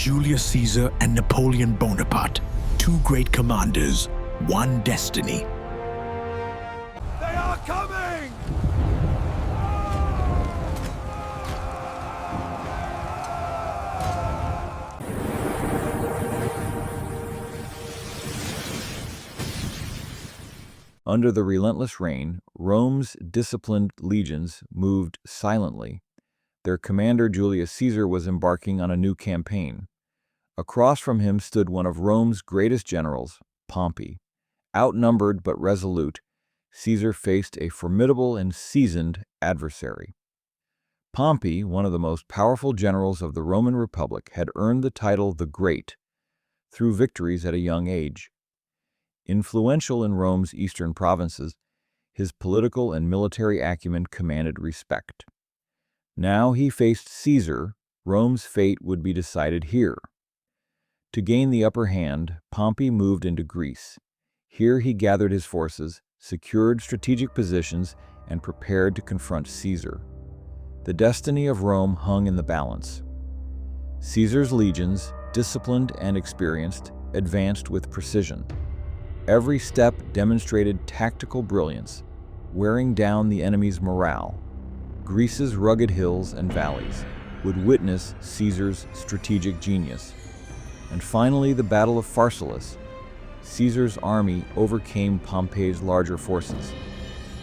Julius Caesar and Napoleon Bonaparte, two great commanders, one destiny. They are coming! Under the relentless reign, Rome's disciplined legions moved silently. Their commander, Julius Caesar, was embarking on a new campaign. Across from him stood one of Rome's greatest generals, Pompey. Outnumbered but resolute, Caesar faced a formidable and seasoned adversary. Pompey, one of the most powerful generals of the Roman Republic, had earned the title the Great through victories at a young age. Influential in Rome's eastern provinces, his political and military acumen commanded respect. Now he faced Caesar. Rome's fate would be decided here. To gain the upper hand, Pompey moved into Greece. Here he gathered his forces, secured strategic positions, and prepared to confront Caesar. The destiny of Rome hung in the balance. Caesar's legions, disciplined and experienced, advanced with precision. Every step demonstrated tactical brilliance, wearing down the enemy's morale. Greece's rugged hills and valleys would witness Caesar's strategic genius. And finally, the Battle of Pharsalus. Caesar's army overcame Pompey's larger forces.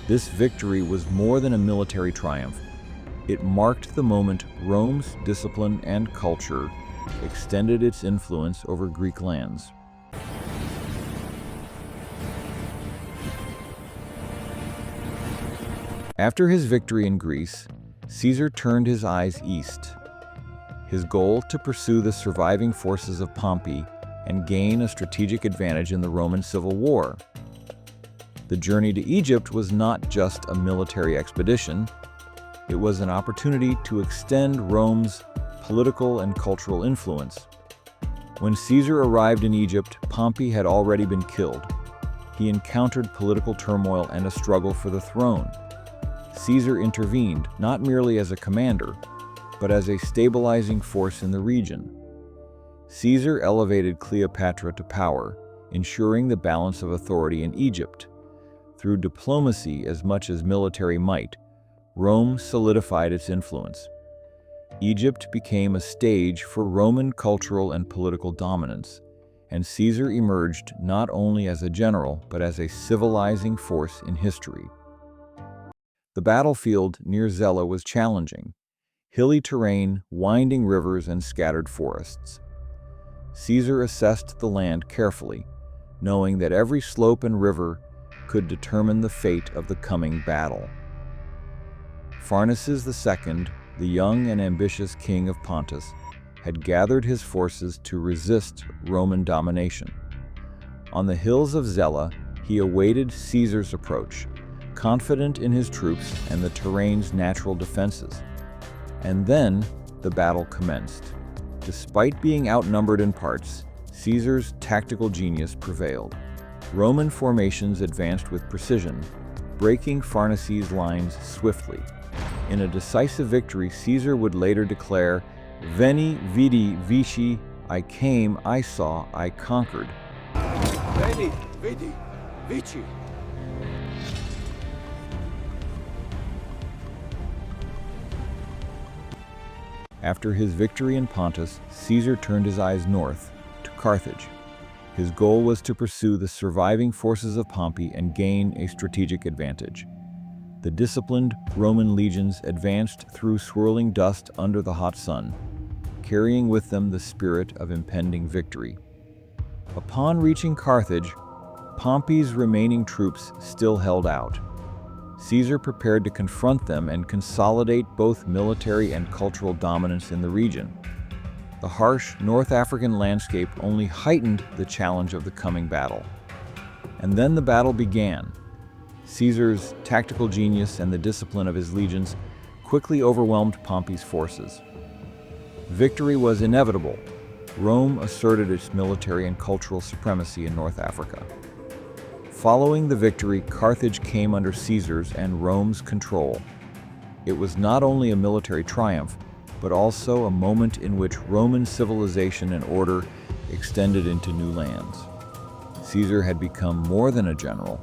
This victory was more than a military triumph. It marked the moment Rome's discipline and culture extended its influence over Greek lands. After his victory in Greece, Caesar turned his eyes east. His goal to pursue the surviving forces of Pompey and gain a strategic advantage in the Roman Civil War. The journey to Egypt was not just a military expedition, it was an opportunity to extend Rome's political and cultural influence. When Caesar arrived in Egypt, Pompey had already been killed. He encountered political turmoil and a struggle for the throne. Caesar intervened, not merely as a commander, but as a stabilizing force in the region. Caesar elevated Cleopatra to power, ensuring the balance of authority in Egypt. Through diplomacy as much as military might, Rome solidified its influence. Egypt became a stage for Roman cultural and political dominance, and Caesar emerged not only as a general, but as a civilizing force in history. The battlefield near Zela was challenging. Hilly terrain, winding rivers, and scattered forests. Caesar assessed the land carefully, knowing that every slope and river could determine the fate of the coming battle. Pharnaces II, the young and ambitious king of Pontus, had gathered his forces to resist Roman domination. On the hills of Zela, he awaited Caesar's approach, confident in his troops and the terrain's natural defenses. And then the battle commenced. Despite being outnumbered in parts, Caesar's tactical genius prevailed. Roman formations advanced with precision, breaking Pharnaces' lines swiftly. In a decisive victory, Caesar would later declare, "Veni, vidi, vici, I came, I saw, I conquered." Veni, vidi, vici. After his victory in Pontus, Caesar turned his eyes north, to Carthage. His goal was to pursue the surviving forces of Pompey and gain a strategic advantage. The disciplined Roman legions advanced through swirling dust under the hot sun, carrying with them the spirit of impending victory. Upon reaching Carthage, Pompey's remaining troops still held out. Caesar prepared to confront them and consolidate both military and cultural dominance in the region. The harsh North African landscape only heightened the challenge of the coming battle. And then the battle began. Caesar's tactical genius and the discipline of his legions quickly overwhelmed Pompey's forces. Victory was inevitable. Rome asserted its military and cultural supremacy in North Africa. Following the victory, Carthage came under Caesar's and Rome's control. It was not only a military triumph, but also a moment in which Roman civilization and order extended into new lands. Caesar had become more than a general.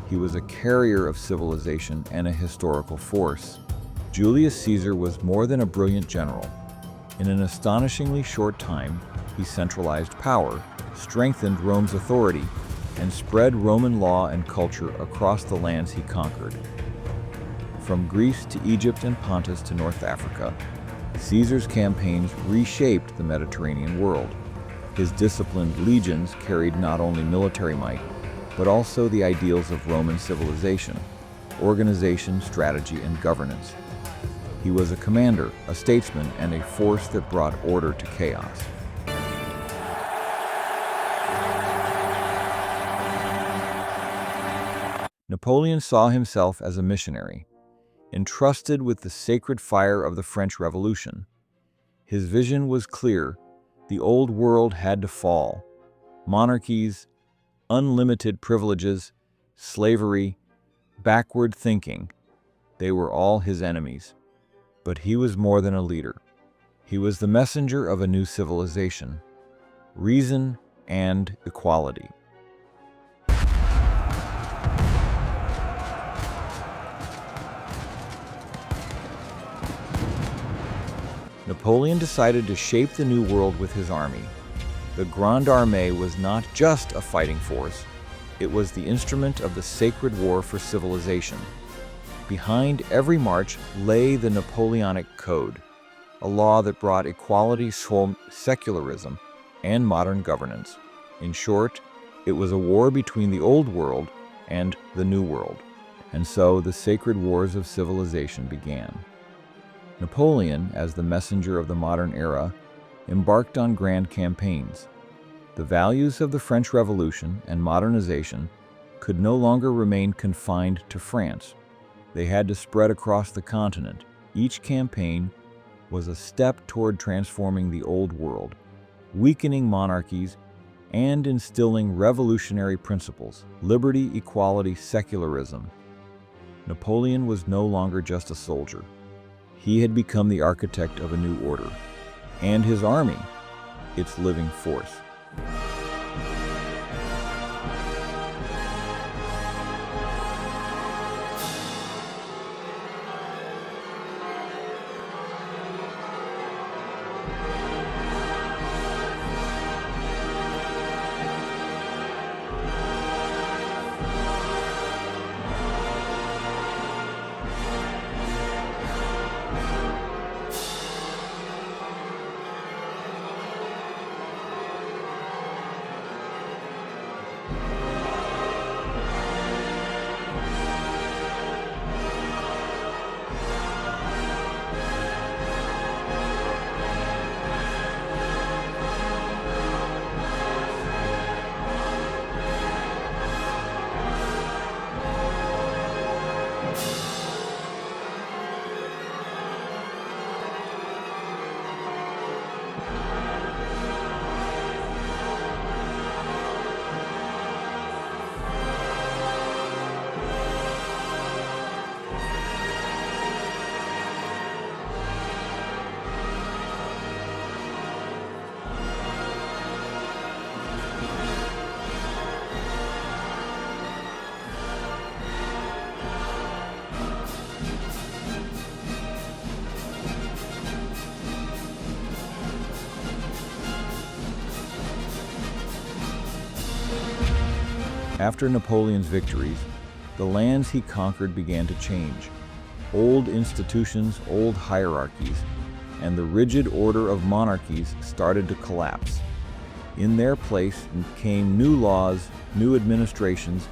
He was a carrier of civilization and a historical force. Julius Caesar was more than a brilliant general. In an astonishingly short time, he centralized power, strengthened Rome's authority, and spread Roman law and culture across the lands he conquered. From Greece to Egypt and Pontus to North Africa, Caesar's campaigns reshaped the Mediterranean world. His disciplined legions carried not only military might, but also the ideals of Roman civilization, organization, strategy, and governance. He was a commander, a statesman, and a force that brought order to chaos. Napoleon saw himself as a missionary, entrusted with the sacred fire of the French Revolution. His vision was clear: the old world had to fall. Monarchies, unlimited privileges, slavery, backward thinking, they were all his enemies. But he was more than a leader. He was the messenger of a new civilization, reason and equality. Napoleon decided to shape the new world with his army. The Grande Armée was not just a fighting force, it was the instrument of the sacred war for civilization. Behind every march lay the Napoleonic Code, a law that brought equality, secularism, and modern governance. In short, it was a war between the old world and the new world. And so the sacred wars of civilization began. Napoleon, as the messenger of the modern era, embarked on grand campaigns. The values of the French Revolution and modernization could no longer remain confined to France. They had to spread across the continent. Each campaign was a step toward transforming the old world, weakening monarchies, and instilling revolutionary principles: liberty, equality, secularism. Napoleon was no longer just a soldier. He had become the architect of a new order, and his army, its living force. After Napoleon's victories, the lands he conquered began to change. Old institutions, old hierarchies, and the rigid order of monarchies started to collapse. In their place came new laws, new administrations,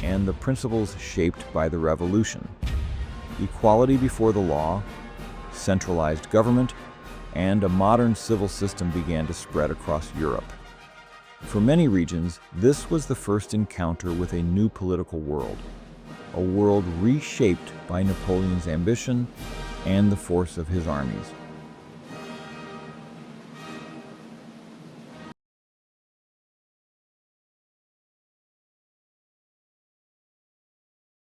and the principles shaped by the Revolution. Equality before the law, centralized government, and a modern civil system began to spread across Europe. For many regions, this was the first encounter with a new political world, a world reshaped by Napoleon's ambition and the force of his armies.